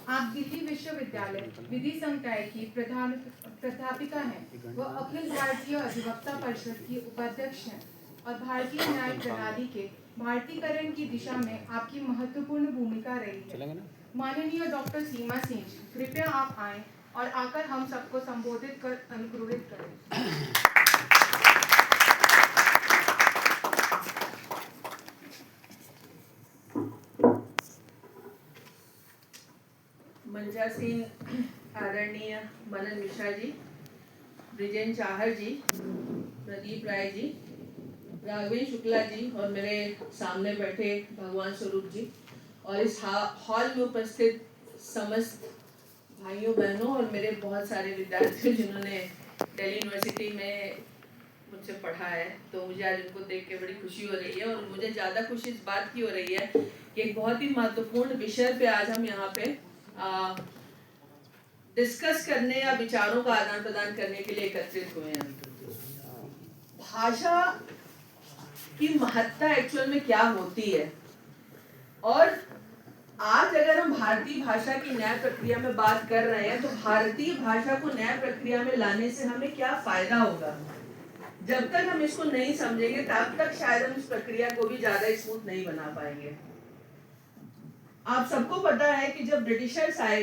आप दिल्ली विश्वविद्यालय विधि संकाय की प्राध्यापिका हैं। वह अखिल भारतीय अधिवक्ता परिषद की उपाध्यक्ष हैं और भारतीय न्याय प्रणाली के भारतीकरण की दिशा में आपकी महत्वपूर्ण भूमिका रही है। माननीय डॉक्टर सीमा सिंह जी, कृपया आप आएं और आकर हम सबको संबोधित कर अनुग्रहित करें। मंजा सिंह, आदरणीय मनन मिश्रा जी, ब्रिजेन चाहर जी, प्रदीप राय जी, राघवेंद्र शुक्ला जी और मेरे सामने बैठे भगवान स्वरूप जी और इस हॉल में उपस्थित समस्त भाइयों बहनों और मेरे बहुत सारे विद्यार्थी जिन्होंने दिल्ली यूनिवर्सिटी में मुझसे पढ़ा है, तो मुझे आज इनको देख के बड़ी खुशी हो रही है। और मुझे ज़्यादा खुशी इस बात की हो रही है कि एक बहुत ही महत्वपूर्ण विषय पे आज हम यहाँ पे डिस्कस करने या विचारों का आदान प्रदान करने के लिए एकत्रित हुए हैं। भाषा की महत्ता एक्चुअल में क्या होती है, और आज अगर हम भारतीय भाषा की न्याय प्रक्रिया में बात कर रहे हैं तो भारतीय भाषा को न्याय प्रक्रिया में लाने से हमें क्या फायदा होगा। जब तक हम इसको नहीं समझेंगे तब तक शायद हम इस प्रक्रिया को भी ज्यादा स्मूथ नहीं बना पाएंगे। आप सबको पता है कि जब ब्रिटिशर्स आए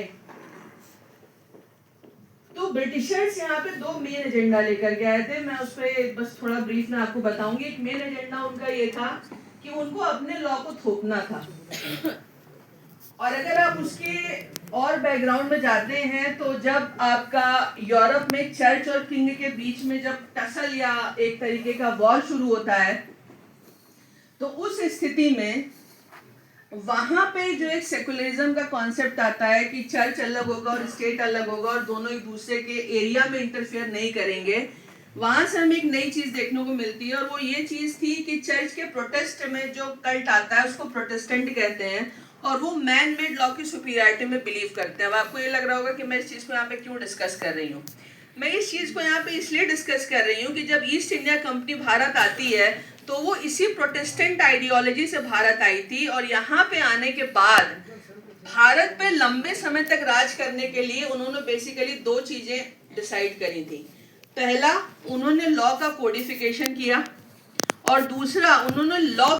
तो ब्रिटिशर्स यहाँ पे दो मेन एजेंडा लेकर के आए थे। मैं उस पर बस थोड़ा ब्रीफ में आपको बताऊंगी। एक मेन एजेंडा उनका ये था कि उनको अपने लॉ को थोपना था। और अगर आप उसके और बैकग्राउंड में जाते हैं तो जब आपका यूरोप में चर्च और किंग के बीच में जब टसल या एक तरीके का वॉर शुरू होता है, तो उस स्थिति में वहां पे जो एक सेकुलरिज्म का कॉन्सेप्ट आता है कि चर्च अलग होगा और स्टेट अलग होगा और दोनों एक दूसरे के एरिया में इंटरफेयर नहीं करेंगे, वहां से हमें एक नई चीज देखने को मिलती है। और वो ये चीज थी कि चर्च के प्रोटेस्ट में जो कल्ट आता है उसको प्रोटेस्टेंट कहते हैं, और वो मैन मेड लॉ की सुपीरियरिटी में बिलीव करते हैं। अब आपको ये लग रहा होगा कि मैं इस चीज को यहाँ पे क्यों डिस्कस कर रही हूँ। मैं इस चीज को यहाँ पे इसलिए डिस्कस कर रही हूँ कि जब ईस्ट इंडिया कंपनी भारत आती है तो वो इसी प्रोटेस्टेंट आइडियोलॉजी से भारत आई थी, और यहाँ पे आने के बाद भारत पे लंबे समय तक राज करने के लिए उन्होंने बेसिकली दो चीजें डिसाइड करी थी। पहला, उन्होंने लॉ का कोडिफिकेशन किया, और दूसरा उन्होंने लॉ